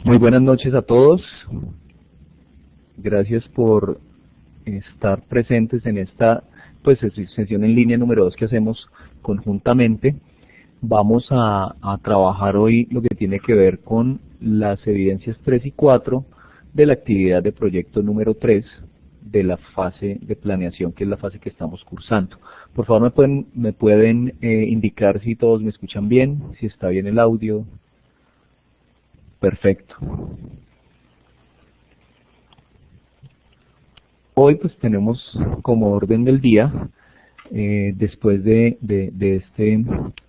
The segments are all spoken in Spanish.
Muy buenas noches a todos. Gracias por estar presentes en esta sesión en línea número 2 que hacemos conjuntamente. Vamos a trabajar hoy lo que tiene que ver con las evidencias 3 y 4 de la actividad de proyecto número 3 de la fase de planeación, que es la fase que estamos cursando. Por favor, me pueden indicar si todos me escuchan bien, si está bien el audio. Perfecto. Hoy pues tenemos como orden del día, después de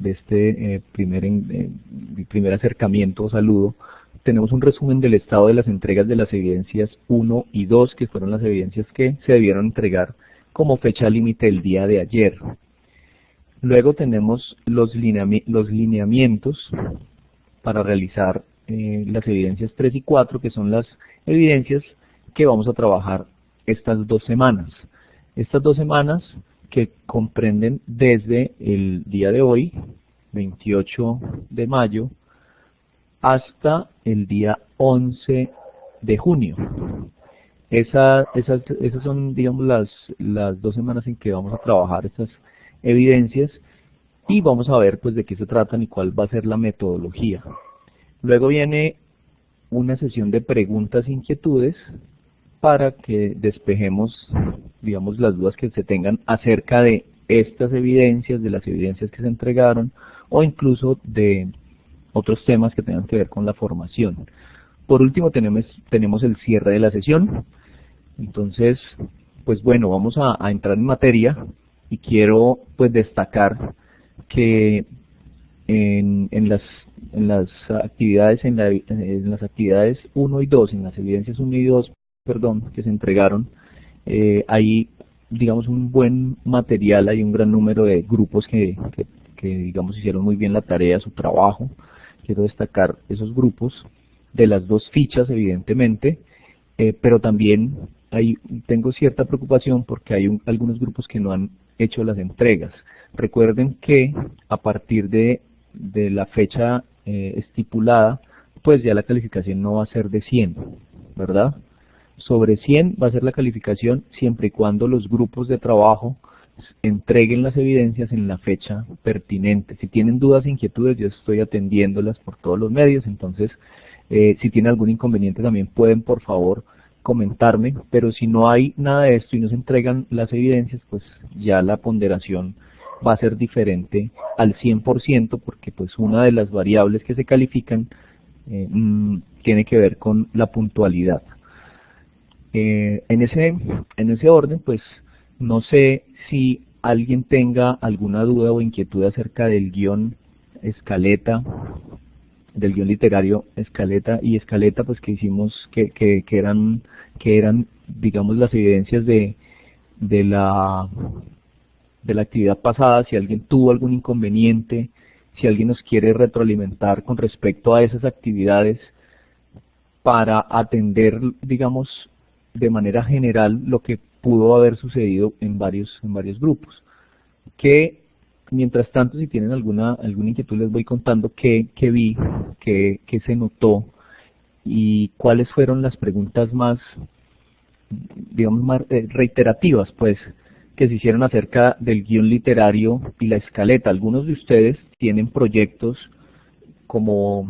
este primer acercamiento o saludo, tenemos un resumen del estado de las entregas de las evidencias 1 y 2, que fueron las evidencias que se debieron entregar como fecha límite el día de ayer. Luego tenemos los lineamientos para realizar las evidencias 3 y 4, que son las evidencias que vamos a trabajar estas 2 semanas. Estas 2 semanas que comprenden desde el día de hoy, 28 de mayo, hasta el día 11 de junio. Esas son, digamos, las 2 semanas en que vamos a trabajar estas evidencias y vamos a ver pues de qué se tratan y cuál va a ser la metodología. Luego viene una sesión de preguntas e inquietudes para que despejemos, digamos, las dudas que se tengan acerca de estas evidencias, de las evidencias que se entregaron, o incluso de otros temas que tengan que ver con la formación. Por último tenemos el cierre de la sesión. Entonces, pues bueno, vamos a entrar en materia y quiero pues destacar que en las actividades 1 y 2, en las evidencias 1 y 2, que se entregaron, hay, digamos, un buen material, hay un gran número de grupos que digamos hicieron muy bien la tarea, su trabajo. Quiero destacar esos grupos de las 2 fichas, evidentemente, pero también tengo cierta preocupación porque hay algunos grupos que no han hecho las entregas. Recuerden que a partir de la fecha estipulada, pues ya la calificación no va a ser de 100, ¿verdad? Sobre 100 va a ser la calificación siempre y cuando los grupos de trabajo entreguen las evidencias en la fecha pertinente. Si tienen dudas e inquietudes, yo estoy atendiéndolas por todos los medios, entonces si tienen algún inconveniente también pueden por favor comentarme, pero si no hay nada de esto y no se entregan las evidencias, pues ya la ponderación va a ser diferente al 100%, porque pues una de las variables que se califican tiene que ver con la puntualidad. En ese orden, pues no sé si alguien tenga alguna duda o inquietud acerca del guión escaleta, del guión literario escaleta y escaleta, pues que hicimos, que eran, digamos, las evidencias de la actividad pasada. Si alguien tuvo algún inconveniente, si alguien nos quiere retroalimentar con respecto a esas actividades para atender, digamos, de manera general lo que pudo haber sucedido en varios grupos. Que mientras tanto, si tienen alguna inquietud, les voy contando qué vi, qué se notó y cuáles fueron las preguntas más, digamos, más reiterativas, pues, que se hicieron acerca del guión literario y la escaleta. Algunos de ustedes tienen proyectos como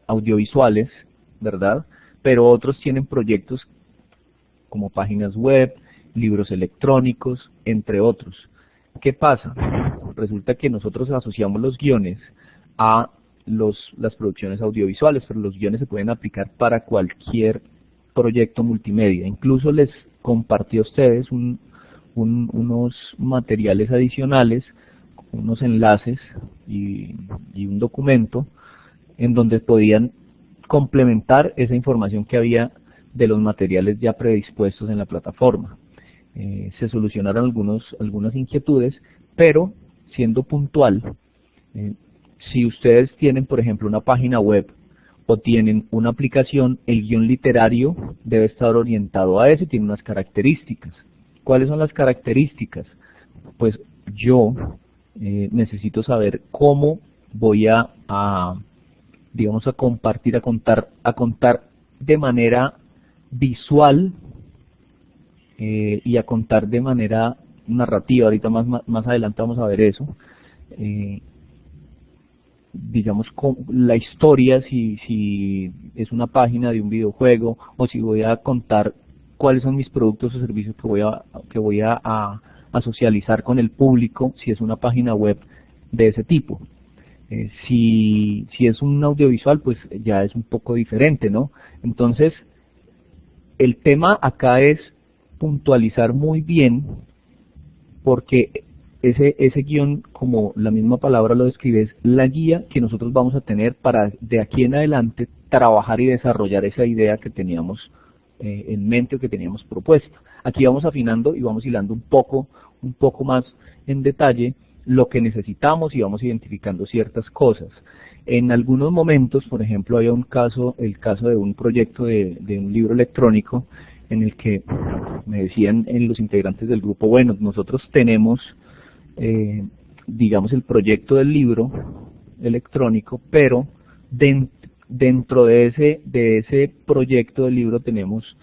audiovisuales, ¿verdad? Pero otros tienen proyectos como páginas web, libros electrónicos, entre otros. ¿Qué pasa? Resulta que nosotros asociamos los guiones a las producciones audiovisuales, pero los guiones se pueden aplicar para cualquier proyecto multimedia. Incluso les compartí a ustedes unos materiales adicionales, unos enlaces y un documento en donde podían complementar esa información que había de los materiales ya predispuestos en la plataforma. Se solucionaron algunas inquietudes, pero siendo puntual, si ustedes tienen, por ejemplo, una página web o tienen una aplicación, el guión literario debe estar orientado a eso y tiene unas características. ¿Cuáles son las características? Pues yo necesito saber cómo voy a digamos, a compartir, a contar de manera visual y a contar de manera narrativa. Ahorita más adelante vamos a ver eso. Digamos, con la historia, si es una página de un videojuego, o si voy a contar cuáles son mis productos o servicios que voy a socializar con el público, si es una página web de ese tipo. Si es un audiovisual, pues ya es un poco diferente, ¿no? Entonces, el tema acá es puntualizar muy bien, porque ese guión, como la misma palabra lo describe, es la guía que nosotros vamos a tener para de aquí en adelante trabajar y desarrollar esa idea que teníamos en mente o que teníamos propuesta. Aquí vamos afinando y vamos hilando un poco más en detalle lo que necesitamos y vamos identificando ciertas cosas. En algunos momentos, por ejemplo, había el caso de un proyecto de un libro electrónico en el que me decían en los integrantes del grupo, bueno, nosotros tenemos, digamos, el proyecto del libro electrónico, pero dentro de ese proyecto del libro tenemos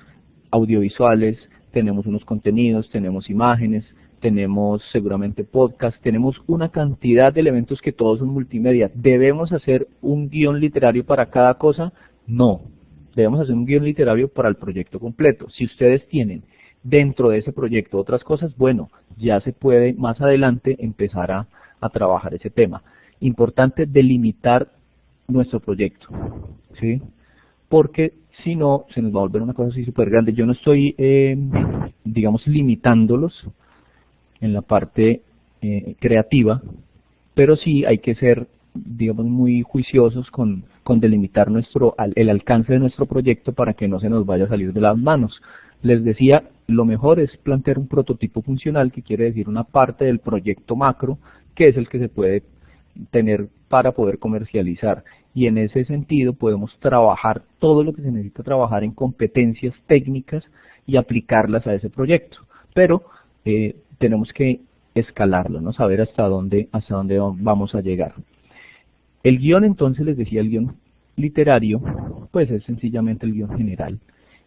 audiovisuales, tenemos unos contenidos, tenemos imágenes, tenemos seguramente podcast, tenemos una cantidad de elementos que todos son multimedia. ¿Debemos hacer un guión literario para cada cosa? No, debemos hacer un guión literario para el proyecto completo. Si ustedes tienen dentro de ese proyecto otras cosas, bueno, ya se puede más adelante empezar a trabajar ese tema. Importante delimitar nuestro proyecto, ¿sí? Porque si no, se nos va a volver una cosa así súper grande. Yo no estoy, digamos, limitándolos en la parte creativa, pero sí hay que ser, digamos, muy juiciosos con delimitar el alcance de nuestro proyecto para que no se nos vaya a salir de las manos. Les decía, lo mejor es plantear un prototipo funcional, que quiere decir una parte del proyecto macro, que es el que se puede tener para poder comercializar. Y en ese sentido podemos trabajar todo lo que se necesita trabajar en competencias técnicas y aplicarlas a ese proyecto. Pero tenemos que escalarlo, ¿no? Saber hasta dónde vamos a llegar. El guión, entonces, les decía, el guión literario, pues es sencillamente el guión general.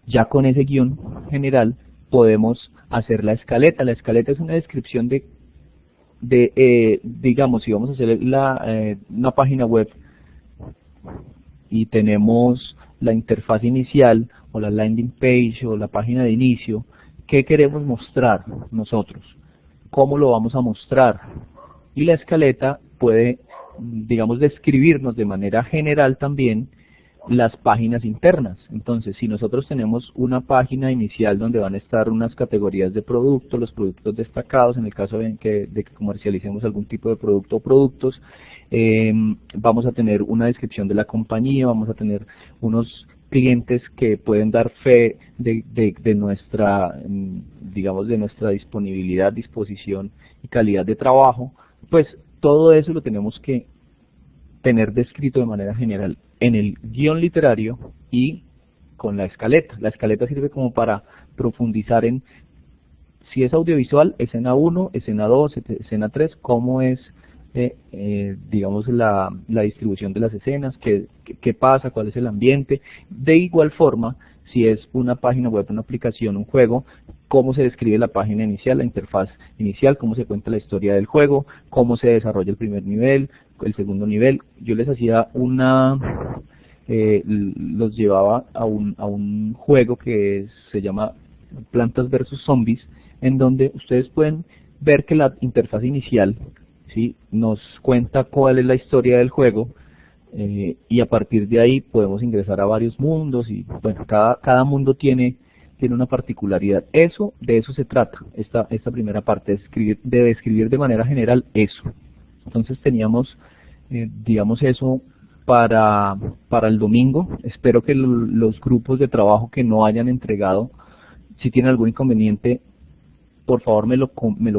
Ya con ese guión general podemos hacer la escaleta. La escaleta es una descripción digamos, si vamos a hacer una página web y tenemos la interfaz inicial o la landing page o la página de inicio, ¿qué queremos mostrar nosotros? ¿Cómo lo vamos a mostrar? Y la escaleta puede, digamos, describirnos de manera general también las páginas internas. Entonces, si nosotros tenemos una página inicial donde van a estar unas categorías de productos, los productos destacados, en el caso de que comercialicemos algún tipo de producto o productos, vamos a tener una descripción de la compañía, vamos a tener unos clientes que pueden dar fe de nuestra, digamos, de nuestra disponibilidad, disposición y calidad de trabajo. Pues todo eso lo tenemos que tener descrito de manera general en el guión literario y con la escaleta. La escaleta sirve como para profundizar en, si es audiovisual, escena 1, escena 2, escena 3, cómo es, digamos, la distribución de las escenas, qué pasa, cuál es el ambiente. De igual forma, si es una página web, una aplicación, un juego, cómo se describe la página inicial, la interfaz inicial, cómo se cuenta la historia del juego, cómo se desarrolla el primer nivel, el segundo nivel. Yo les hacía los llevaba a un juego que se llama Plantas versus Zombies, en donde ustedes pueden ver que la interfaz inicial, ¿sí?, nos cuenta cuál es la historia del juego, y a partir de ahí podemos ingresar a varios mundos y bueno, cada mundo tiene una particularidad. De eso se trata esta primera parte, de describir de manera general eso. Entonces teníamos, digamos, eso para el domingo. Espero que los grupos de trabajo que no hayan entregado, si tienen algún inconveniente, por favor me lo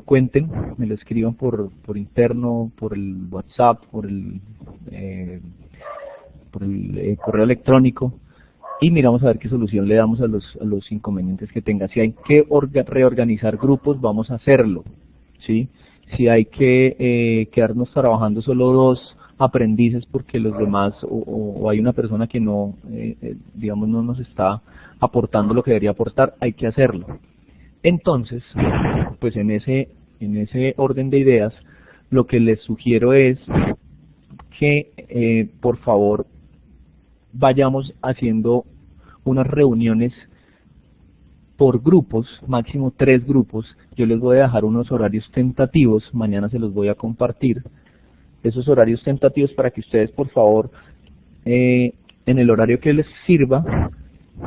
cuenten, me lo escriban por interno, por el WhatsApp, por el correo electrónico, y miramos a ver qué solución le damos a los inconvenientes que tenga. Si hay que reorganizar grupos, vamos a hacerlo, ¿sí? Si hay que quedarnos trabajando solo 2 aprendices porque los demás o hay una persona que no, digamos, no nos está aportando lo que debería aportar, hay que hacerlo. Entonces, pues en ese orden de ideas, lo que les sugiero es que por favor vayamos haciendo unas reuniones por grupos, máximo 3 grupos. Yo les voy a dejar unos horarios tentativos, mañana se los voy a compartir, esos horarios tentativos para que ustedes por favor, en el horario que les sirva,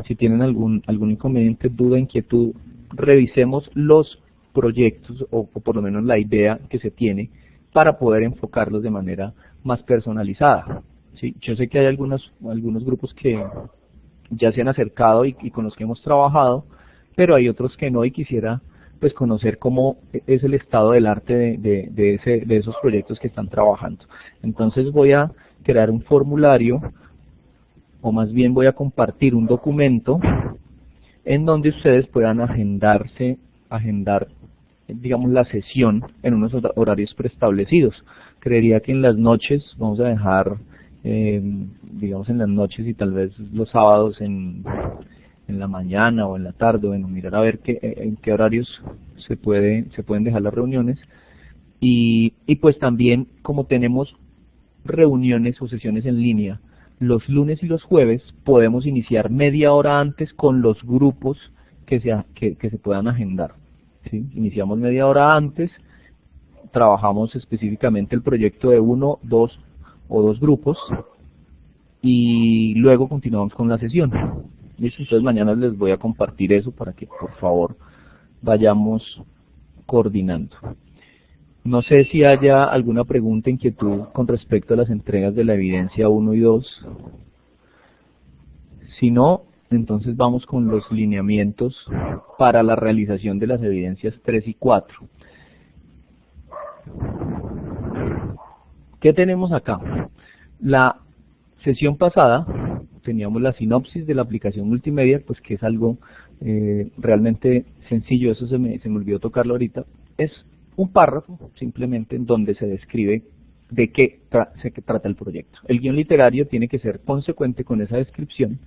si tienen algún inconveniente, duda, inquietud, revisemos los proyectos o por lo menos la idea que se tiene para poder enfocarlos de manera más personalizada. ¿Sí? Yo sé que hay algunos grupos que ya se han acercado y con los que hemos trabajado, pero hay otros que no, y quisiera pues conocer cómo es el estado del arte de esos proyectos que están trabajando. Entonces voy a crear un formulario, o más bien voy a compartir un documento en donde ustedes puedan agendar, digamos, la sesión en unos horarios preestablecidos. Creería que en las noches vamos a dejar, digamos, en las noches y tal vez los sábados en la mañana o en la tarde, bueno, mirar a ver en qué horarios se pueden dejar las reuniones. Y pues también, como tenemos reuniones o sesiones en línea los lunes y los jueves, podemos iniciar media hora antes con los grupos que se puedan agendar. ¿Sí? Iniciamos media hora antes, trabajamos específicamente el proyecto de 1, 2 o 2 grupos y luego continuamos con la sesión. ¿Listo? Entonces mañana les voy a compartir eso para que por favor vayamos coordinando. No sé si haya alguna pregunta, inquietud con respecto a las entregas de la evidencia 1 y 2. Si no, entonces vamos con los lineamientos para la realización de las evidencias 3 y 4. ¿Qué tenemos acá? La sesión pasada teníamos la sinopsis de la aplicación multimedia, pues que es algo realmente sencillo, eso se me olvidó tocarlo ahorita. Es un párrafo simplemente en donde se describe de qué se trata el proyecto. El guión literario tiene que ser consecuente con esa descripción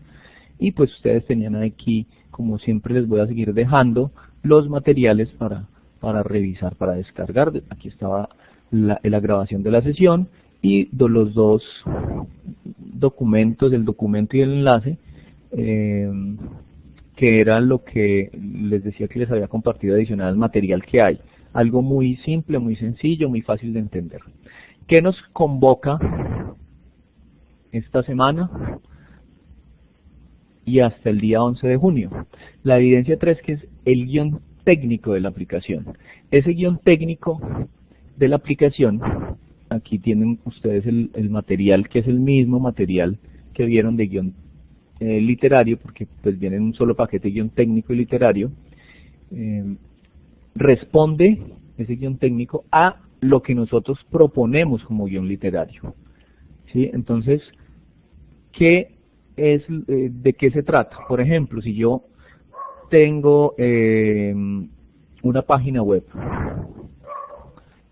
y pues ustedes tenían aquí, como siempre les voy a seguir dejando, los materiales para revisar, para descargar. Aquí estaba la grabación de la sesión y los 2 documentos, el documento y el enlace, que era lo que les decía que les había compartido adicional al material que hay. Algo muy simple, muy sencillo, muy fácil de entender. ¿Qué nos convoca esta semana y hasta el día 11 de junio? La evidencia 3, que es el guión técnico de la aplicación. Ese guión técnico de la aplicación, aquí tienen ustedes el material, que es el mismo material que vieron de guión literario, porque pues viene en un solo paquete, guión técnico y literario. Responde ese guión técnico a lo que nosotros proponemos como guión literario. ¿Sí? Entonces, ¿de qué se trata? Por ejemplo, si yo tengo una página web,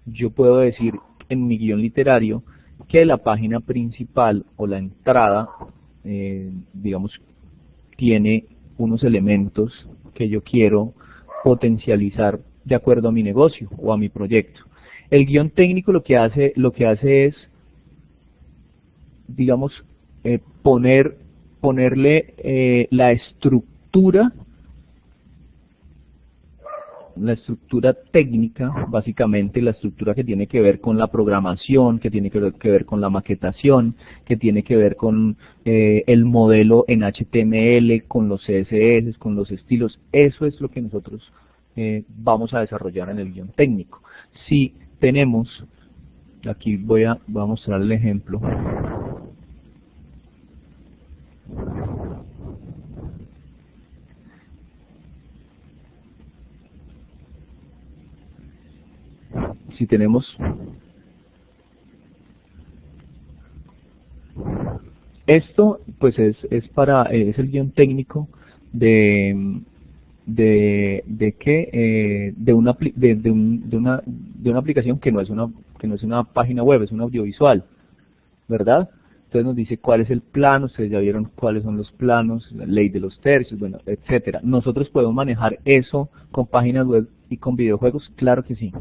yo puedo decir en mi guión literario que la página principal o la entrada, digamos, tiene unos elementos que yo quiero potencializar de acuerdo a mi negocio o a mi proyecto. El guión técnico lo que hace es, digamos, ponerle la estructura técnica, básicamente la estructura que tiene que ver con la programación, que tiene que ver con la maquetación, que tiene que ver con el modelo en HTML, con los CSS, con los estilos. Eso es lo que nosotros vamos a desarrollar en el guión técnico. Si tenemos, aquí voy a mostrar el ejemplo. Si tenemos esto, pues es el guión técnico de una aplicación que no es una página web, es un audiovisual. ¿verdad? Entonces nos dice cuál es el plano, ustedes ya vieron cuáles son los planos, la ley de los tercios, bueno, etcétera. ¿Nosotros podemos manejar eso con páginas web y con videojuegos? Claro que sí.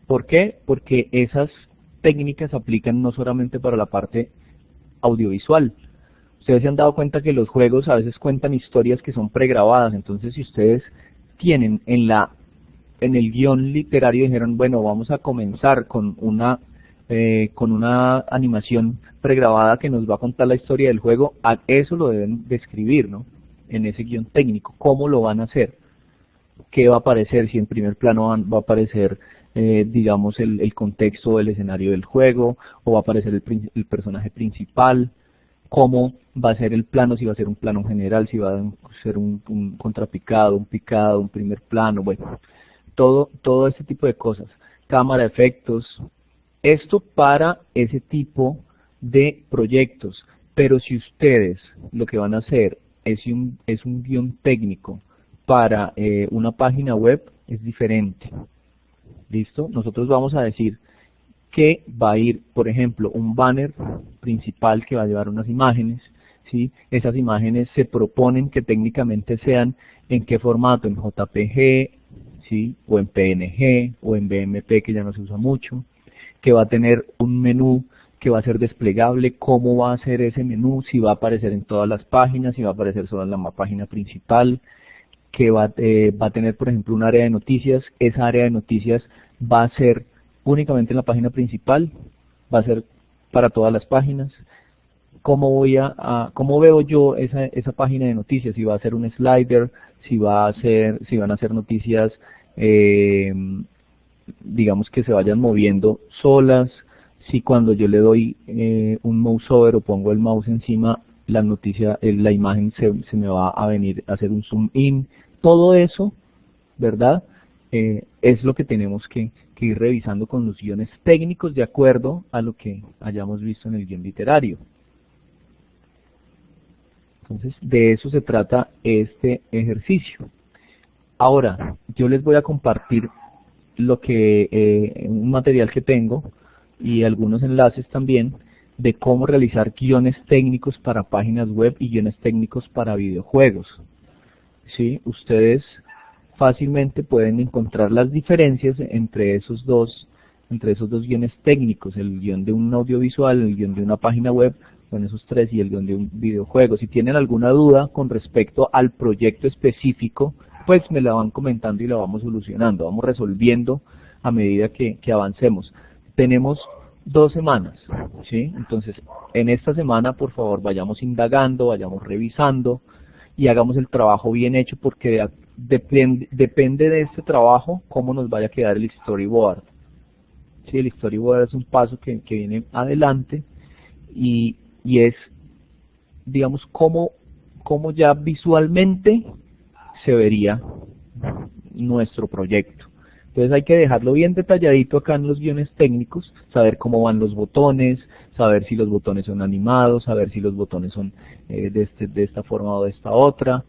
¿Por qué? Porque esas técnicas se aplican no solamente para la parte audiovisual. Ustedes se han dado cuenta que los juegos a veces cuentan historias que son pregrabadas, entonces si ustedes tienen en el guión literario dijeron, bueno, vamos a comenzar con una animación pregrabada que nos va a contar la historia del juego, a eso lo deben describir, ¿no? En ese guión técnico, ¿cómo lo van a hacer? ¿Qué va a aparecer? Si en primer plano va a aparecer, digamos, el contexto del escenario del juego, o va a aparecer el personaje principal, cómo va a ser el plano, si va a ser un plano general, si va a ser un contrapicado, un picado, un primer plano, bueno, todo ese tipo de cosas. Cámara, efectos, esto para ese tipo de proyectos. Pero si ustedes lo que van a hacer es un guión técnico para una página web, es diferente. ¿Listo? Nosotros vamos a decir que va a ir, por ejemplo, un banner principal que va a llevar unas imágenes, ¿sí? Esas imágenes se proponen que técnicamente sean en qué formato, en JPG, ¿sí? O en PNG, o en BMP, que ya no se usa mucho, que va a tener un menú que va a ser desplegable, cómo va a ser ese menú, si va a aparecer en todas las páginas, si va a aparecer solo en la página principal, que va a tener, por ejemplo, un área de noticias. Esa área de noticias va a ser únicamente en la página principal, va a ser para todas las páginas. ¿Cómo veo yo esa página de noticias? Si va a ser un slider, si van a ser noticias, digamos, que se vayan moviendo solas, si cuando yo le doy un mouse over o pongo el mouse encima, la imagen se me va a venir a hacer un zoom in. Todo eso, ¿verdad? Es lo que tenemos que ir revisando con los guiones técnicos de acuerdo a lo que hayamos visto en el guión literario. Entonces, de eso se trata este ejercicio. Ahora, yo les voy a compartir un material que tengo y algunos enlaces también de cómo realizar guiones técnicos para páginas web y guiones técnicos para videojuegos. ¿Sí? Ustedes fácilmente pueden encontrar las diferencias entre esos dos guiones técnicos, el guión de un audiovisual, el guión de una página web, con esos tres, y el guión de un videojuego. Si tienen alguna duda con respecto al proyecto específico, pues me la van comentando y la vamos solucionando, vamos resolviendo a medida que avancemos. Tenemos 2 semanas, ¿sí? Entonces, en esta semana, por favor, vayamos indagando, vayamos revisando y hagamos el trabajo bien hecho, porque depende de este trabajo cómo nos vaya a quedar el storyboard. ¿Sí? El storyboard es un paso que viene adelante y es, digamos, cómo ya visualmente se vería nuestro proyecto. Entonces hay que dejarlo bien detalladito acá en los guiones técnicos, saber cómo van los botones, saber si los botones son animados, saber si los botones son de esta forma o de esta otra.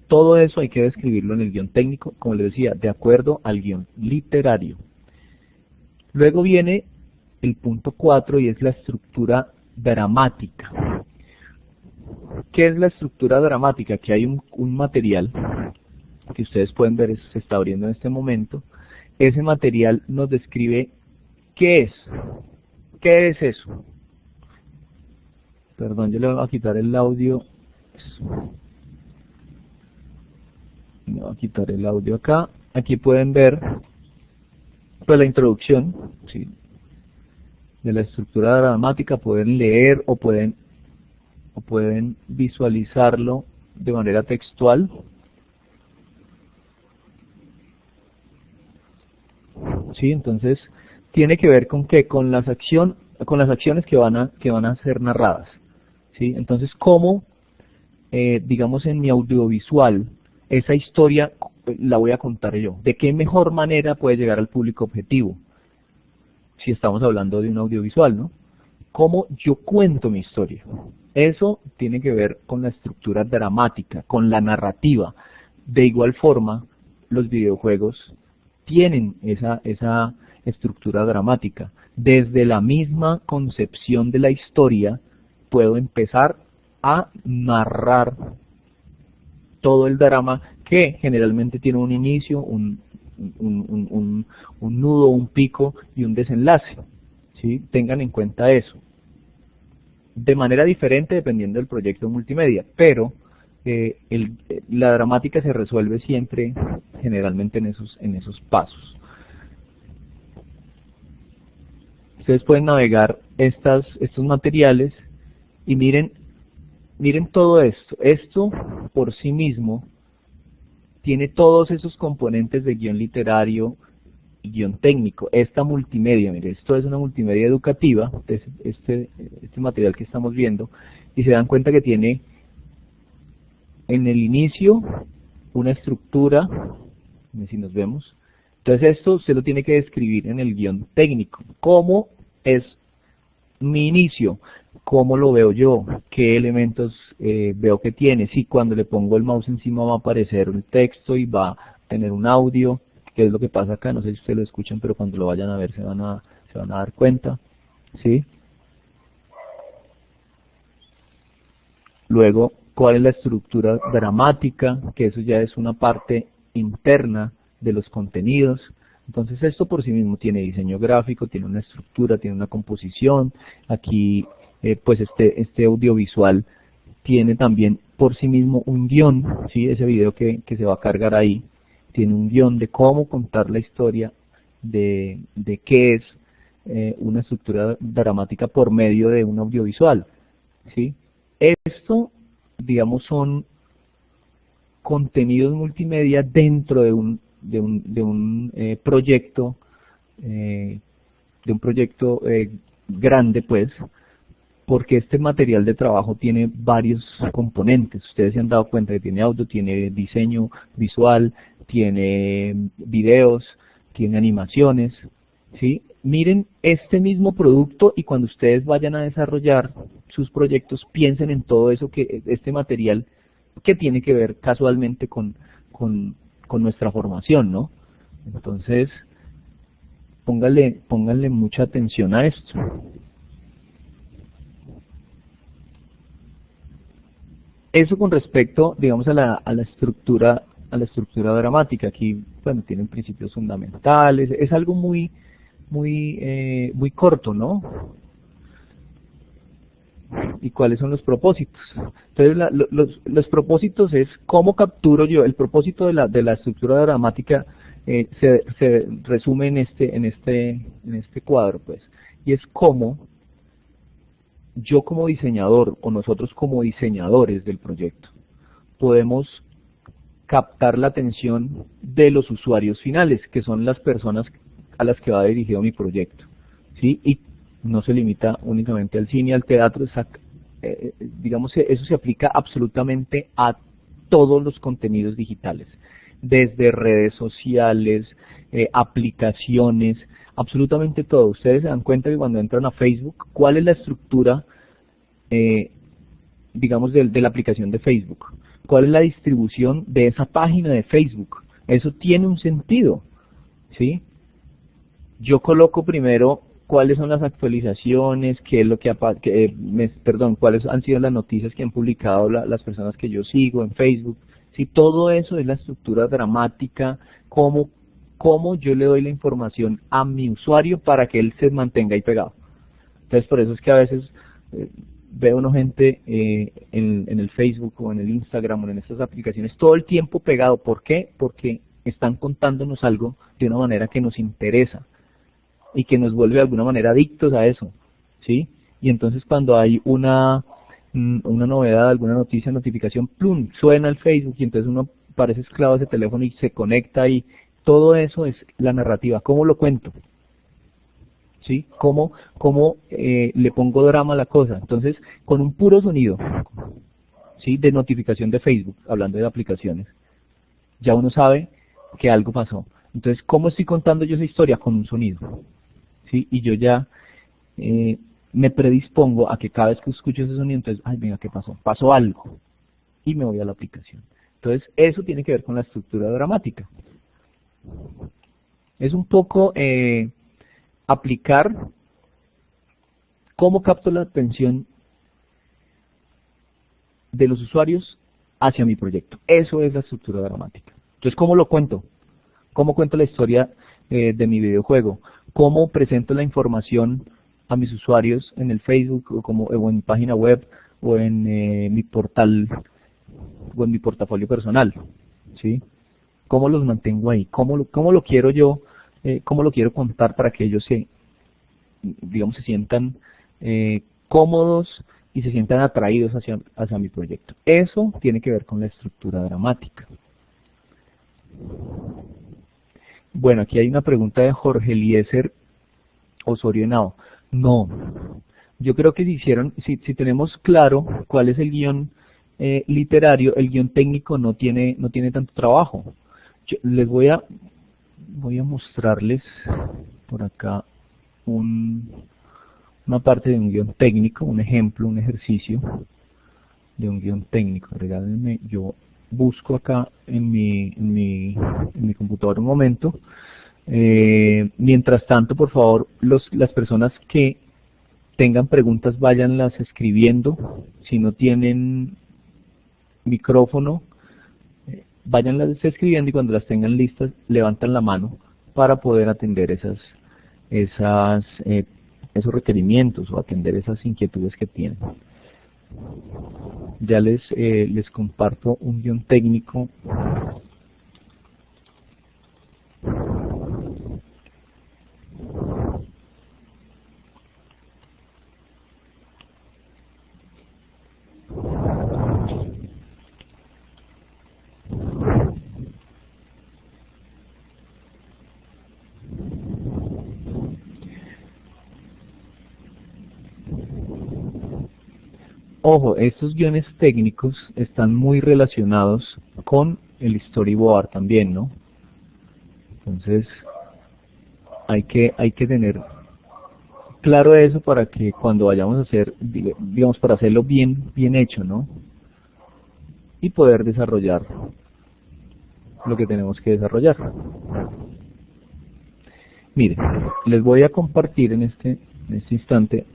Todo eso hay que describirlo en el guión técnico, como les decía, de acuerdo al guión literario. Luego viene el punto 4 y es la estructura dramática. ¿Qué es la estructura dramática? Aquí hay un material que ustedes pueden ver, se está abriendo en este momento. Ese material nos describe qué es. ¿Qué es eso? Perdón, yo le voy a quitar el audio. Le voy a quitar el audio acá. Aquí pueden ver pues la introducción, ¿sí?, de la estructura dramática. Pueden leer o pueden visualizarlo de manera textual. ¿Sí? Entonces tiene que ver con qué, con las acciones que van a ser narradas. ¿Sí? Entonces, cómo, digamos, en mi audiovisual, esa historia la voy a contar yo. ¿De qué mejor manera puede llegar al público objetivo? Si estamos hablando de un audiovisual, ¿no? ¿Cómo yo cuento mi historia? Eso tiene que ver con la estructura dramática, con la narrativa. De igual forma, los videojuegos tienen esa estructura dramática. Desde la misma concepción de la historia puedo empezar a narrar todo el drama, que generalmente tiene un inicio, un nudo, un pico y un desenlace. ¿Sí? Tengan en cuenta eso. De manera diferente dependiendo del proyecto multimedia, pero la dramática se resuelve siempre generalmente en esos pasos. Ustedes pueden navegar estos materiales y miren todo esto. Esto por sí mismo tiene todos esos componentes de guión literario y guión técnico. Esta multimedia, mire, esto es una multimedia educativa, este material que estamos viendo, y se dan cuenta que tiene en el inicio una estructura, si nos vemos. Entonces esto se lo tiene que describir en el guión técnico. ¿Cómo es mi inicio? ¿Cómo lo veo yo? ¿Qué elementos veo que tiene? Si cuando le pongo el mouse encima va a aparecer un texto y va a tener un audio, ¿qué es lo que pasa acá? No sé si ustedes lo escuchan, pero cuando lo vayan a ver se van a dar cuenta. ¿Sí? Luego, ¿cuál es la estructura dramática? Que eso ya es una parte interna de los contenidos. Entonces esto por sí mismo tiene diseño gráfico, tiene una estructura, tiene una composición. Aquí pues este audiovisual tiene también por sí mismo un guión, ¿sí? Ese video que se va a cargar ahí tiene un guión de cómo contar la historia, de qué es una estructura dramática por medio de un audiovisual, ¿sí? Esto, digamos, son contenidos multimedia dentro de un proyecto, grande, pues, porque este material de trabajo tiene varios componentes. Ustedes se han dado cuenta que tiene audio, tiene diseño visual, tiene videos, tiene animaciones, ¿sí? Miren este mismo producto y cuando ustedes vayan a desarrollar sus proyectos, piensen en todo eso, que este material que tiene que ver casualmente con nuestra formación, ¿no? Entonces, pónganle mucha atención a esto. Eso con respecto, digamos, a la estructura dramática. Aquí, bueno, tienen principios fundamentales. Es algo muy corto, ¿no? ¿Y cuáles son los propósitos? Entonces, los propósitos es cómo capturo yo. El propósito de la estructura dramática se resume en este cuadro, pues, y es cómo yo como diseñador o nosotros como diseñadores del proyecto podemos captar la atención de los usuarios finales, que son las personas a las que va dirigido mi proyecto, ¿sí? Y no se limita únicamente al cine, al teatro, digamos que eso se aplica absolutamente a todos los contenidos digitales, desde redes sociales, aplicaciones, absolutamente todo. Ustedes se dan cuenta que cuando entran a Facebook, ¿cuál es la estructura, digamos, de la aplicación de Facebook? ¿Cuál es la distribución de esa página de Facebook? Eso tiene un sentido, ¿sí? Yo coloco primero cuáles son las actualizaciones, qué es lo cuáles han sido las noticias que han publicado las personas que yo sigo en Facebook. Sí, todo eso es la estructura dramática, cómo yo le doy la información a mi usuario para que él se mantenga ahí pegado. Entonces, por eso es que a veces veo una gente en el Facebook o en el Instagram o en estas aplicaciones todo el tiempo pegado. ¿Por qué? Porque están contándonos algo de una manera que nos interesa y que nos vuelve de alguna manera adictos a eso, ¿sí? Y entonces cuando hay una novedad, alguna noticia, notificación, plum, suena el Facebook y entonces uno parece esclavo de ese teléfono y se conecta, y todo eso es la narrativa. ¿Cómo lo cuento? ¿Sí? ¿Cómo le pongo drama a la cosa? Entonces, con un puro sonido, ¿sí?, de notificación de Facebook, hablando de aplicaciones, ya uno sabe que algo pasó. Entonces, ¿cómo estoy contando yo esa historia? Con un sonido, ¿sí? Y yo ya me predispongo a que cada vez que escucho ese sonido, entonces, ay, venga, ¿qué pasó? Pasó algo. Y me voy a la aplicación. Entonces, eso tiene que ver con la estructura dramática. Es un poco aplicar cómo capto la atención de los usuarios hacia mi proyecto. Eso es la estructura dramática. Entonces, ¿cómo lo cuento? ¿Cómo cuento la historia de mi videojuego? ¿Cómo presento la información a mis usuarios en el Facebook o en mi página web o en mi portal o en mi portafolio personal? ¿Sí? ¿Cómo los mantengo ahí? ¿Cómo lo quiero yo? ¿Cómo lo quiero contar para que ellos digamos, se sientan cómodos y se sientan atraídos hacia mi proyecto? Eso tiene que ver con la estructura dramática. Bueno, aquí hay una pregunta de Jorge Eliezer Osorio Henao. No, yo creo que si tenemos claro cuál es el guión literario, el guión técnico no tiene tanto trabajo. Les voy a mostrarles por acá una parte de un guión técnico, un ejemplo, un ejercicio de un guión técnico. Regálenme, yo busco acá en mi computador un momento. Mientras tanto, por favor, las personas que tengan preguntas, váyanlas escribiendo. Si no tienen micrófono, váyanlas escribiendo y cuando las tengan listas, levantan la mano para poder atender esos requerimientos o atender esas inquietudes que tienen. Ya les comparto un guión técnico. Ojo, estos guiones técnicos están muy relacionados con el storyboard también, ¿no? Entonces, hay que tener claro eso para que cuando vayamos a hacer, digamos, para hacerlo bien hecho, ¿no? Y poder desarrollar lo que tenemos que desarrollar. Miren, les voy a compartir en este instante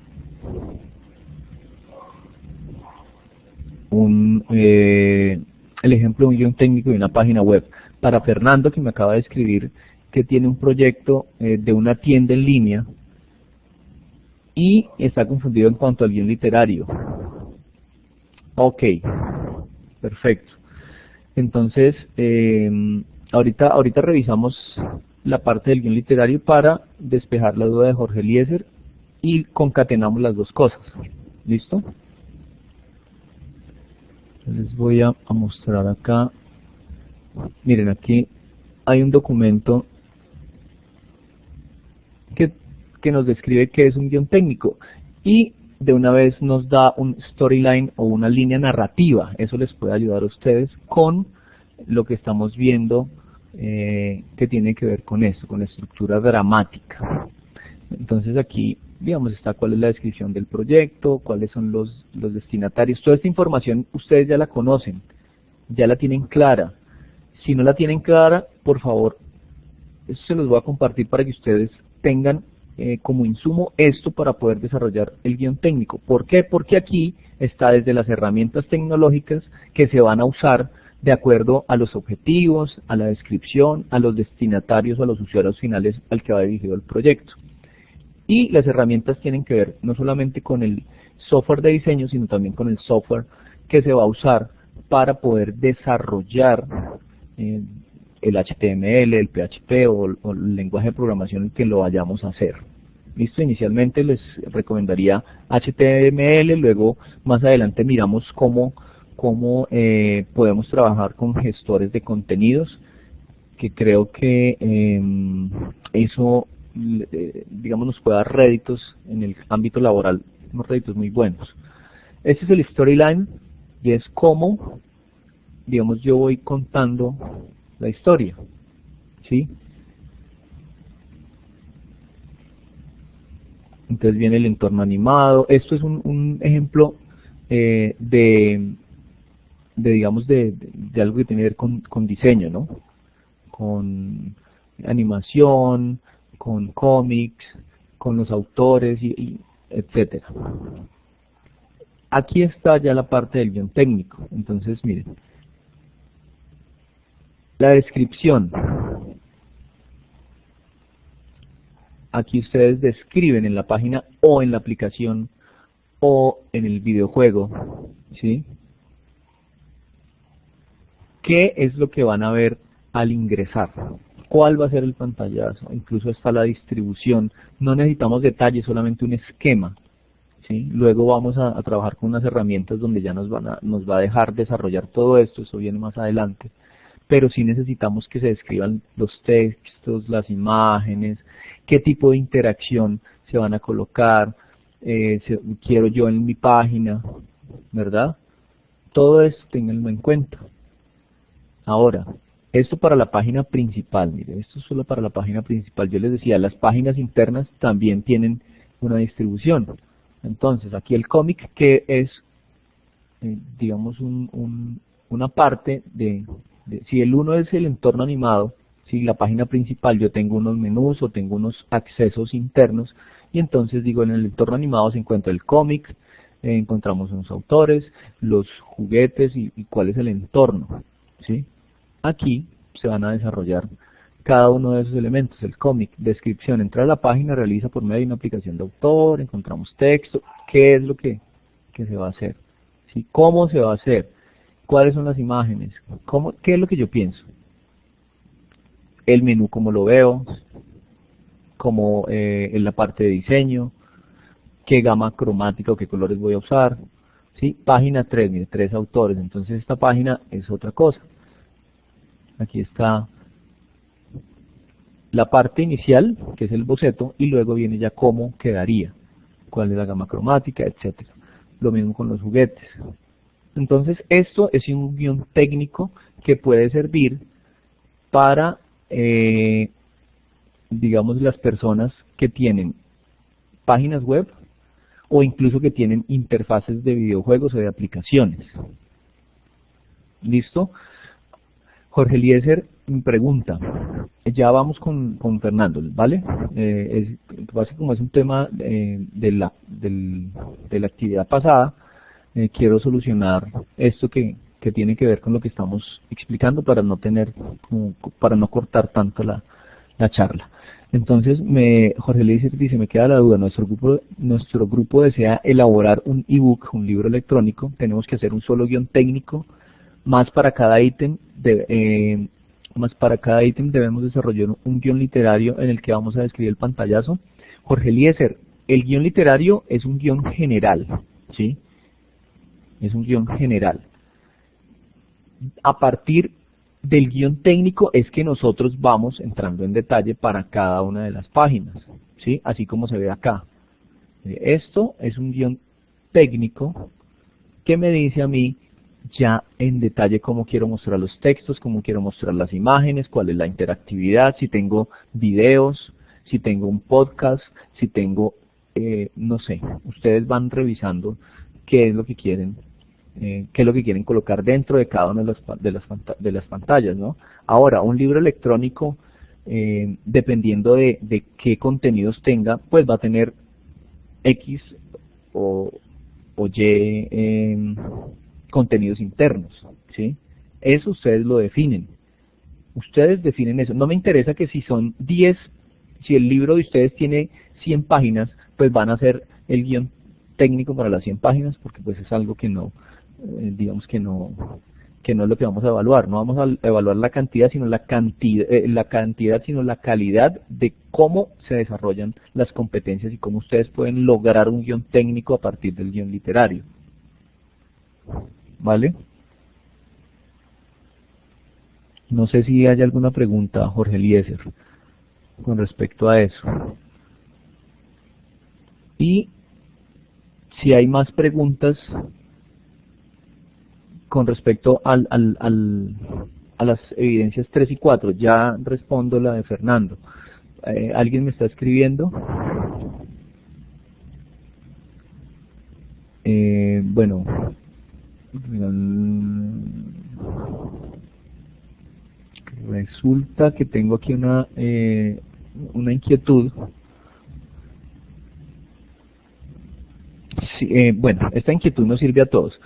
el ejemplo de un guión técnico de una página web. Para Fernando, que me acaba de escribir que tiene un proyecto de una tienda en línea y está confundido en cuanto al guión literario. Ok, perfecto. Entonces, ahorita revisamos la parte del guión literario para despejar la duda de Jorge Eliezer y concatenamos las dos cosas. ¿Listo? Les voy a mostrar acá. Miren, aquí hay un documento que nos describe qué es un guión técnico y de una vez nos da un storyline o una línea narrativa. Eso les puede ayudar a ustedes con lo que estamos viendo que tiene que ver con esto, con la estructura dramática. Entonces aquí, digamos, está cuál es la descripción del proyecto, cuáles son los destinatarios. Toda esta información ustedes ya la conocen, ya la tienen clara. Si no la tienen clara, por favor, eso se los voy a compartir para que ustedes tengan como insumo esto para poder desarrollar el guión técnico. ¿Por qué? Porque aquí está desde las herramientas tecnológicas que se van a usar de acuerdo a los objetivos, a la descripción, a los destinatarios o a los usuarios finales al que va dirigido el proyecto. Y las herramientas tienen que ver no solamente con el software de diseño, sino también con el software que se va a usar para poder desarrollar el HTML, el PHP o el lenguaje de programación en que lo vayamos a hacer. Listo, inicialmente les recomendaría HTML, luego más adelante miramos cómo podemos trabajar con gestores de contenidos, que creo que eso digamos nos puede dar réditos en el ámbito laboral, unos réditos muy buenos. Este es el storyline y es cómo, digamos, yo voy contando la historia, ¿sí? Entonces viene el entorno animado. Esto es un ejemplo digamos, de algo que tiene que ver con diseño, ¿no? Con animación, con cómics, con los autores y etcétera. Aquí está ya la parte del guión técnico. Entonces, miren, la descripción. Aquí ustedes describen en la página o en la aplicación o en el videojuego, ¿sí? ¿Qué es lo que van a ver al ingresar? ¿Cuál va a ser el pantallazo? Incluso está la distribución. No necesitamos detalles, solamente un esquema, ¿sí? Luego vamos a trabajar con unas herramientas donde ya nos va a dejar desarrollar todo esto, eso viene más adelante. Pero sí necesitamos que se describan los textos, las imágenes, qué tipo de interacción se van a colocar, quiero yo en mi página, ¿verdad? Todo esto ténganlo en cuenta. Ahora, esto para la página principal, mire, esto es solo para la página principal. Yo les decía, las páginas internas también tienen una distribución. Entonces, aquí el cómic, que es, digamos, una parte si el uno es el entorno animado, si la página principal yo tengo unos menús o tengo unos accesos internos, y entonces digo, en el entorno animado se encuentra el cómic, encontramos unos autores, los juguetes y cuál es el entorno, ¿sí? Aquí se van a desarrollar cada uno de esos elementos, el cómic, descripción, entrar a la página, realiza por medio de una aplicación de autor, encontramos texto, qué es lo que se va a hacer, ¿sí? ¿Cómo se va a hacer? ¿Cuáles son las imágenes? ¿Qué es lo que yo pienso? El menú, cómo lo veo, como en la parte de diseño, qué gama cromática o qué colores voy a usar, ¿sí? Página 3, mire, 3 autores, entonces esta página es otra cosa. Aquí está la parte inicial, que es el boceto, y luego viene ya cómo quedaría, cuál es la gama cromática, etcétera. Lo mismo con los juguetes. Entonces esto es un guión técnico que puede servir para, digamos, las personas que tienen páginas web o incluso que tienen interfaces de videojuegos o de aplicaciones. ¿Listo? Jorge Eliezer me pregunta, ya vamos con Fernando, ¿vale? Como es un tema de la actividad pasada, quiero solucionar esto que tiene que ver con lo que estamos explicando para no cortar tanto la charla. Entonces, Jorge Eliezer dice, me queda la duda, nuestro grupo desea elaborar un ebook, un libro electrónico, tenemos que hacer un solo guión técnico, más para cada ítem debemos desarrollar un guión literario en el que vamos a describir el pantallazo. Jorge Eliezer, el guión literario es un guión general, ¿sí? Es un guión general. A partir del guión técnico es que nosotros vamos entrando en detalle para cada una de las páginas, ¿sí? Así como se ve acá. Esto es un guión técnico que me dice a mí ya en detalle cómo quiero mostrar los textos, cómo quiero mostrar las imágenes, cuál es la interactividad, si tengo videos, si tengo un podcast, si tengo, no sé, ustedes van revisando qué es lo que quieren colocar dentro de cada una de las pantallas, ¿no? Ahora, un libro electrónico, dependiendo de qué contenidos tenga, pues va a tener X o Y contenidos internos, ¿sí? Eso ustedes lo definen. Ustedes definen eso. No me interesa que si son 10, si el libro de ustedes tiene 100 páginas, pues van a hacer el guión técnico para las 100 páginas, porque pues es algo que no, digamos que no es lo que vamos a evaluar. No vamos a evaluar la cantidad, sino la calidad de cómo se desarrollan las competencias y cómo ustedes pueden lograr un guión técnico a partir del guión literario. ¿Vale? No sé si hay alguna pregunta, Jorge Eliezer, con respecto a eso. Y si hay más preguntas con respecto a las evidencias 3 y 4, ya respondo la de Fernando. ¿Alguien me está escribiendo? Bueno, resulta que tengo aquí una inquietud Sí, bueno, esta inquietud nos sirve a todos.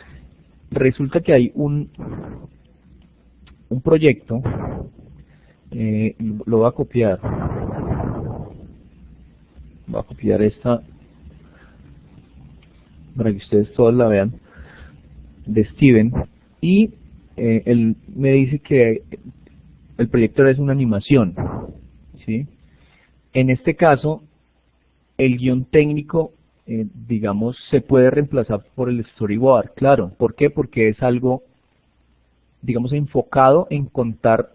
Resulta que hay un proyecto, lo voy a copiar. Voy a copiar esta para que ustedes todos la vean, de Steven, y él me dice que el proyecto es una animación, ¿sí? En este caso, el guión técnico, digamos, se puede reemplazar por el storyboard, claro. ¿Por qué? Porque es algo, digamos, enfocado en contar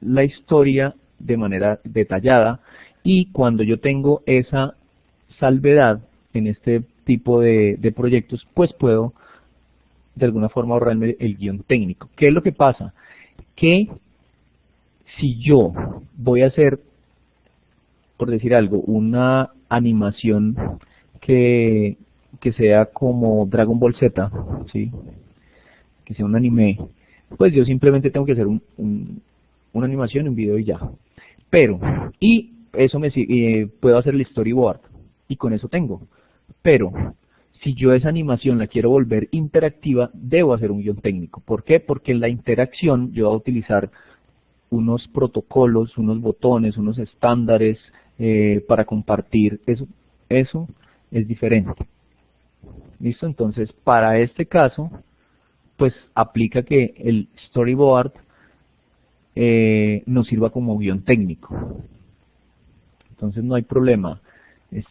la historia de manera detallada, y cuando yo tengo esa salvedad en este tipo de proyectos, pues puedo de alguna forma ahorrarme el guión técnico. ¿Qué es lo que pasa? Que si yo voy a hacer, por decir algo, una animación que sea como Dragon Ball Z, ¿sí? Que sea un anime, pues yo simplemente tengo que hacer una animación, un video y ya. Pero, y eso puedo hacer el storyboard, y con eso tengo. Pero, si yo esa animación la quiero volver interactiva, debo hacer un guión técnico. ¿Por qué? Porque en la interacción yo voy a utilizar unos protocolos, unos botones, unos estándares para compartir. Eso es diferente. ¿Listo? Entonces, para este caso, pues aplica que el storyboard nos sirva como guión técnico. Entonces no hay problema,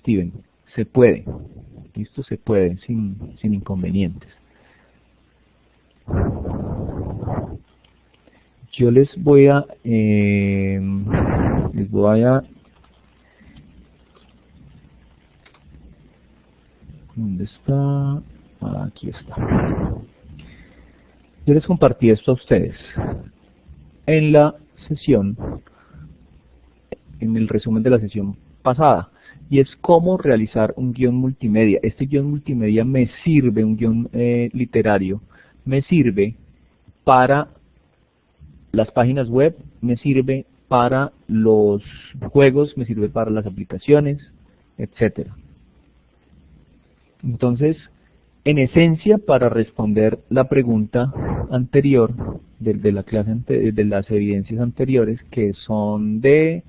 Steven, se puede. ¿Listo? Se puede, sin inconvenientes. Yo les voy a ¿dónde está? Aquí está. Yo les compartí esto a ustedes en la sesión, en el resumen de la sesión pasada, y es cómo realizar un guión multimedia. Este guión multimedia me sirve, un guión literario, me sirve para las páginas web, me sirve para los juegos, me sirve para las aplicaciones, etcétera. Entonces, en esencia, para responder la pregunta anterior de la clase de las evidencias anteriores, que son de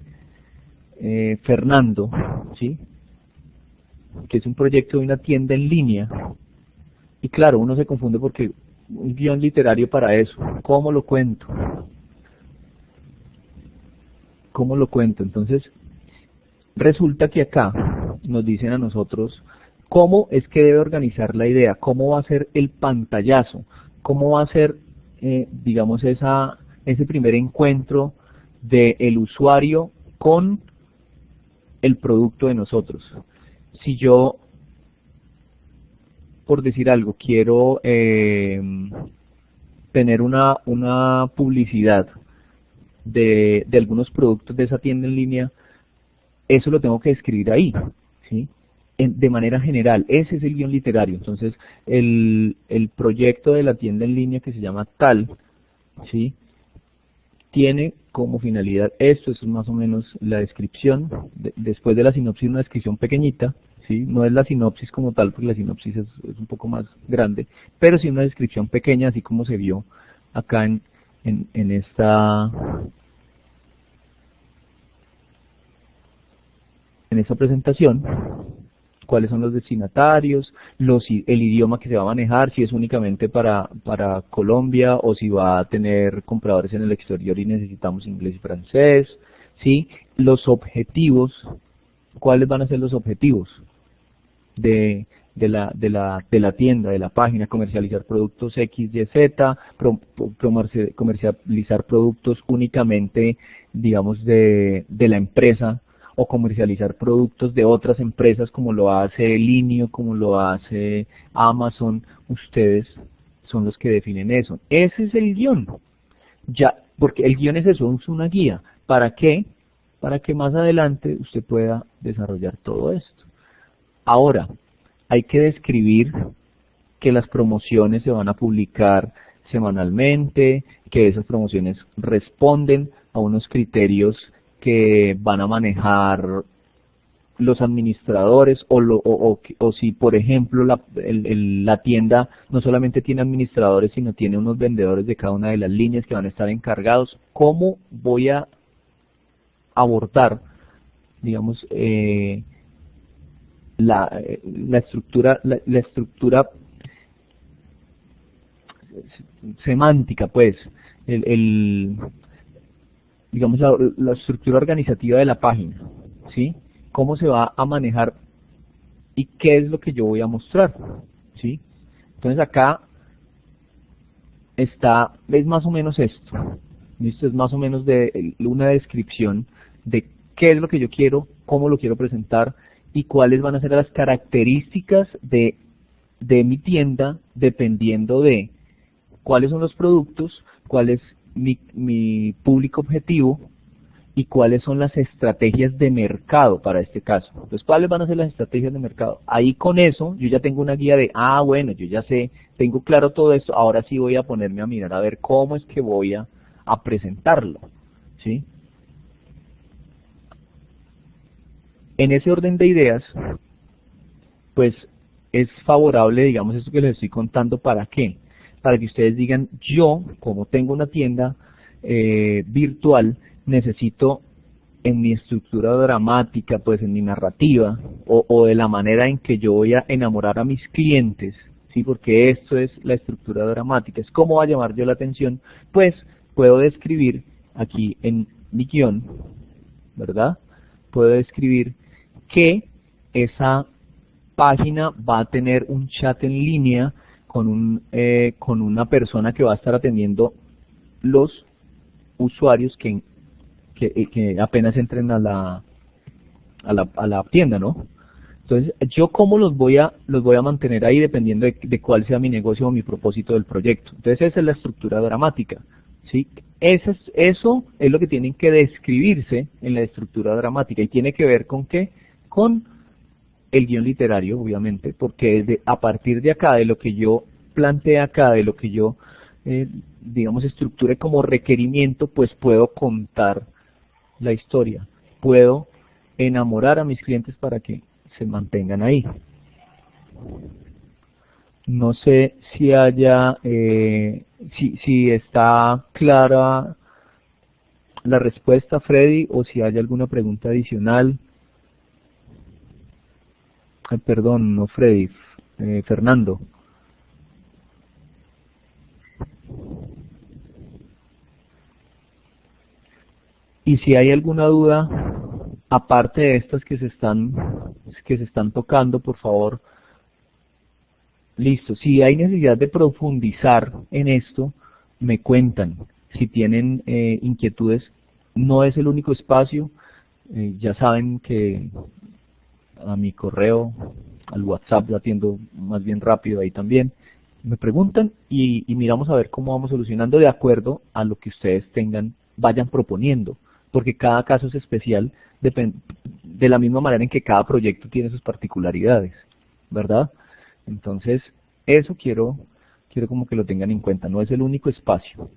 Fernando, ¿sí? Que es un proyecto de una tienda en línea, y claro, uno se confunde porque un guión literario para eso, ¿cómo lo cuento? ¿Cómo lo cuento? Entonces, resulta que acá nos dicen a nosotros cómo es que debe organizar la idea, cómo va a ser el pantallazo, cómo va a ser, digamos, ese primer encuentro del usuario con el producto de nosotros. Si yo, por decir algo, quiero tener una publicidad de algunos productos de esa tienda en línea, eso lo tengo que escribir ahí, ¿sí? De manera general, ese es el guión literario. Entonces, el proyecto de la tienda en línea, que se llama tal, ¿sí? Tiene como finalidad esto, es más o menos la descripción. Después de la sinopsis, una descripción pequeñita, ¿sí? No es la sinopsis como tal, porque la sinopsis es un poco más grande, pero sí una descripción pequeña, así como se vio acá en esta presentación. Cuáles son los destinatarios, el idioma que se va a manejar, si es únicamente para Colombia o si va a tener compradores en el exterior y necesitamos inglés y francés, ¿sí? Los objetivos, ¿cuáles van a ser los objetivos de la tienda, de la página? Comercializar productos X, Y, Z, comercializar productos únicamente, digamos, de la empresa, o comercializar productos de otras empresas como lo hace Linio, como lo hace Amazon. Ustedes son los que definen eso. Ese es el guión. Ya, porque el guión es eso, es una guía. ¿Para qué? Para que más adelante usted pueda desarrollar todo esto. Ahora, hay que describir que las promociones se van a publicar semanalmente, que esas promociones responden a unos criterios que van a manejar los administradores o si, por ejemplo, la tienda no solamente tiene administradores, sino tiene unos vendedores de cada una de las líneas que van a estar encargados. ¿Cómo voy a abordar, digamos, la estructura semántica, pues, digamos, la estructura organizativa de la página, ¿sí? ¿Cómo se va a manejar y qué es lo que yo voy a mostrar? ¿Sí? Entonces acá es más o menos esto. ¿Listo? Es más o menos una descripción de qué es lo que yo quiero, cómo lo quiero presentar y cuáles van a ser las características de mi tienda dependiendo de cuáles son los productos, cuál es mi público objetivo y cuáles son las estrategias de mercado para este caso. Entonces, ¿cuáles van a ser las estrategias de mercado? Ahí con eso yo ya tengo una guía de, bueno, yo ya sé, tengo claro todo esto, ahora sí voy a ponerme a mirar a ver cómo es que voy a presentarlo, ¿sí? En ese orden de ideas, pues es favorable, digamos, esto que les estoy contando, ¿para qué? Para que ustedes digan, yo, como tengo una tienda virtual, necesito en mi estructura dramática, pues en mi narrativa, o de la manera en que yo voy a enamorar a mis clientes, ¿sí? Porque esto es la estructura dramática, es cómo va a llamar yo la atención, pues puedo describir aquí en mi guión, ¿verdad? Puedo describir que esa página va a tener un chat en línea con una persona que va a estar atendiendo los usuarios que apenas entren a la tienda, ¿no? Entonces, yo cómo los voy a mantener ahí dependiendo de cuál sea mi negocio o mi propósito del proyecto. Entonces, esa es la estructura dramática, ¿sí? Eso es lo que tienen que describirse en la estructura dramática y tiene que ver con ¿qué? Con el guión literario, obviamente, porque a partir de acá, de lo que yo planteé acá, de lo que yo, digamos, estructure como requerimiento, pues puedo contar la historia, puedo enamorar a mis clientes para que se mantengan ahí. No sé si si está clara la respuesta, Freddy, o si hay alguna pregunta adicional. Perdón, no Freddy, Fernando. Y si hay alguna duda, aparte de estas que se están tocando, por favor, listo. Si hay necesidad de profundizar en esto, me cuentan. Si tienen inquietudes, no es el único espacio. Ya saben que a mi correo, al WhatsApp, lo atiendo más bien rápido ahí también. Me preguntan y miramos a ver cómo vamos solucionando de acuerdo a lo que ustedes vayan proponiendo, porque cada caso es especial, de la misma manera en que cada proyecto tiene sus particularidades, ¿verdad? Entonces, eso quiero como que lo tengan en cuenta, no es el único espacio.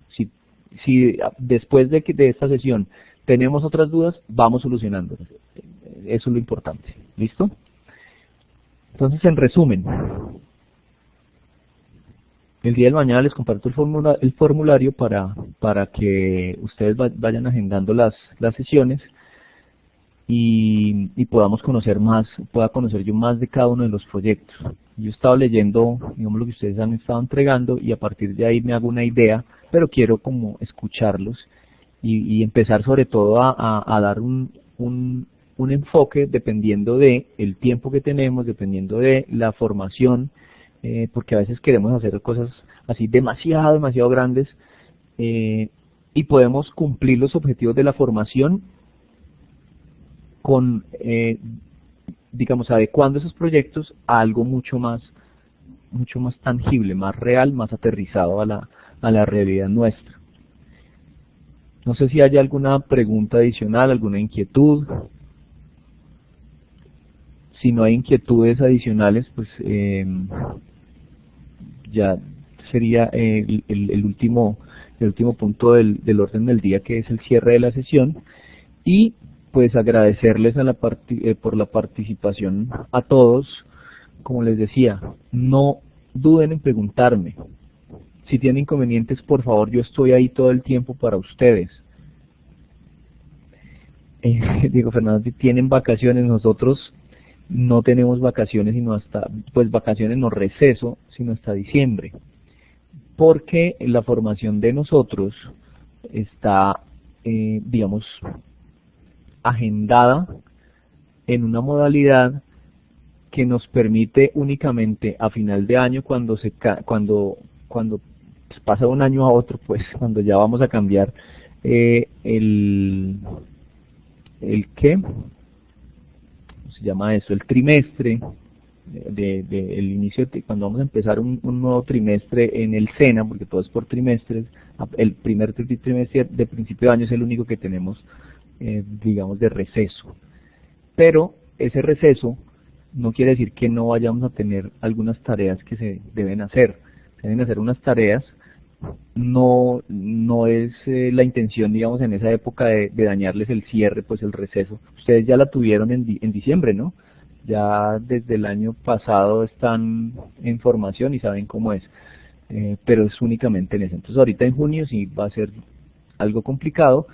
Si después de esta sesión tenemos otras dudas, vamos solucionándolas. Eso es lo importante. ¿Listo? Entonces, en resumen, el día de mañana les comparto el formulario para que ustedes vayan agendando las sesiones y podamos pueda conocer yo más de cada uno de los proyectos. Yo he estado leyendo, digamos, lo que ustedes han estado entregando y a partir de ahí me hago una idea, pero quiero como escucharlos y empezar sobre todo a dar un enfoque dependiendo de el tiempo que tenemos, dependiendo de la formación, porque a veces queremos hacer cosas así demasiado grandes y podemos cumplir los objetivos de la formación con, digamos, adecuando esos proyectos a algo mucho más tangible, más real, más aterrizado a la realidad nuestra. No sé si hay alguna pregunta adicional, alguna inquietud. Si no hay inquietudes adicionales, pues ya sería el último punto del orden del día, que es el cierre de la sesión. Y pues agradecerles por la participación a todos. Como les decía, no duden en preguntarme. Si tienen inconvenientes, por favor, yo estoy ahí todo el tiempo para ustedes. Diego Fernando, si tienen vacaciones, nosotros no tenemos vacaciones sino hasta, pues vacaciones no receso, sino hasta diciembre. Porque la formación de nosotros está, digamos, agendada en una modalidad que nos permite únicamente a final de año, cuando pues, pasa un año a otro, pues cuando ya vamos a cambiar el ¿qué? ¿Cómo se llama eso? El trimestre el inicio cuando vamos a empezar un nuevo trimestre en el SENA, porque todo es por trimestres. El primer trimestre de principio de año es el único que tenemos, digamos, de receso. Pero ese receso no quiere decir que no vayamos a tener algunas tareas que se deben hacer. Se deben hacer unas tareas. No es la intención, digamos, en esa época de dañarles el cierre, pues el receso. Ustedes ya la tuvieron en diciembre, ¿no? Ya desde el año pasado están en formación y saben cómo es, pero es únicamente en eso. Entonces ahorita en junio sí va a ser algo complicado.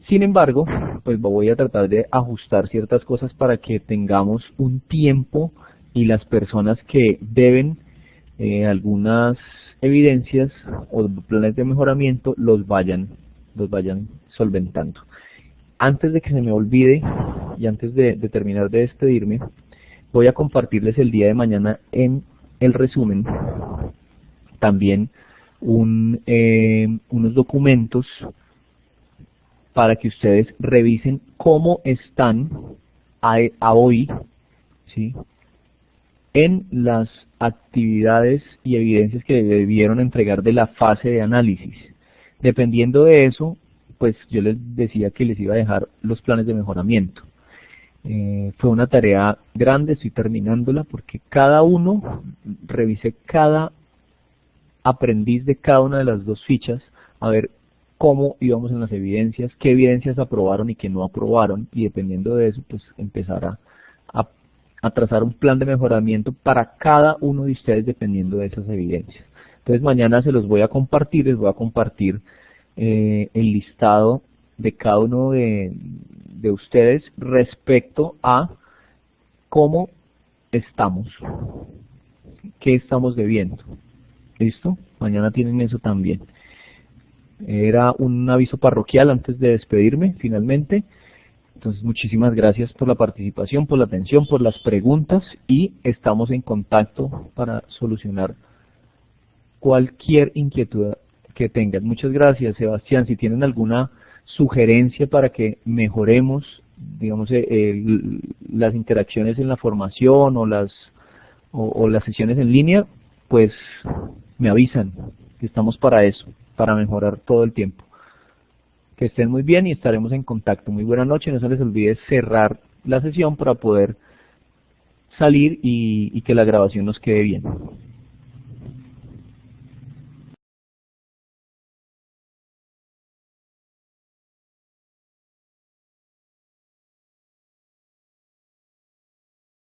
Sin embargo, pues voy a tratar de ajustar ciertas cosas para que tengamos un tiempo y las personas que deben algunas evidencias o planes de mejoramiento los vayan solventando. Antes de que se me olvide y antes de terminar de despedirme, voy a compartirles el día de mañana en el resumen también unos documentos para que ustedes revisen cómo están a hoy, ¿sí?, en las actividades y evidencias que debieron entregar de la fase de análisis. Dependiendo de eso, pues yo les decía que les iba a dejar los planes de mejoramiento. Fue una tarea grande, estoy terminándola porque revisé cada aprendiz de cada una de las dos fichas, a ver cómo íbamos en las evidencias, qué evidencias aprobaron y qué no aprobaron, y dependiendo de eso, pues empezar a trazar un plan de mejoramiento para cada uno de ustedes dependiendo de esas evidencias. Entonces mañana se los voy a compartir, les voy a compartir el listado de cada uno de ustedes respecto a cómo estamos, qué estamos debiendo. ¿Listo? Mañana tienen eso también. Era un aviso parroquial antes de despedirme finalmente. Entonces muchísimas gracias por la participación, por la atención, por las preguntas, y estamos en contacto para solucionar cualquier inquietud que tengan. Muchas gracias, Sebastián. Si tienen alguna sugerencia para que mejoremos, digamos, las interacciones en la formación o las sesiones en línea, pues me avisan, que estamos para eso, para mejorar todo el tiempo. Que estén muy bien y estaremos en contacto. Muy buena noche. No se les olvide cerrar la sesión para poder salir y que la grabación nos quede bien.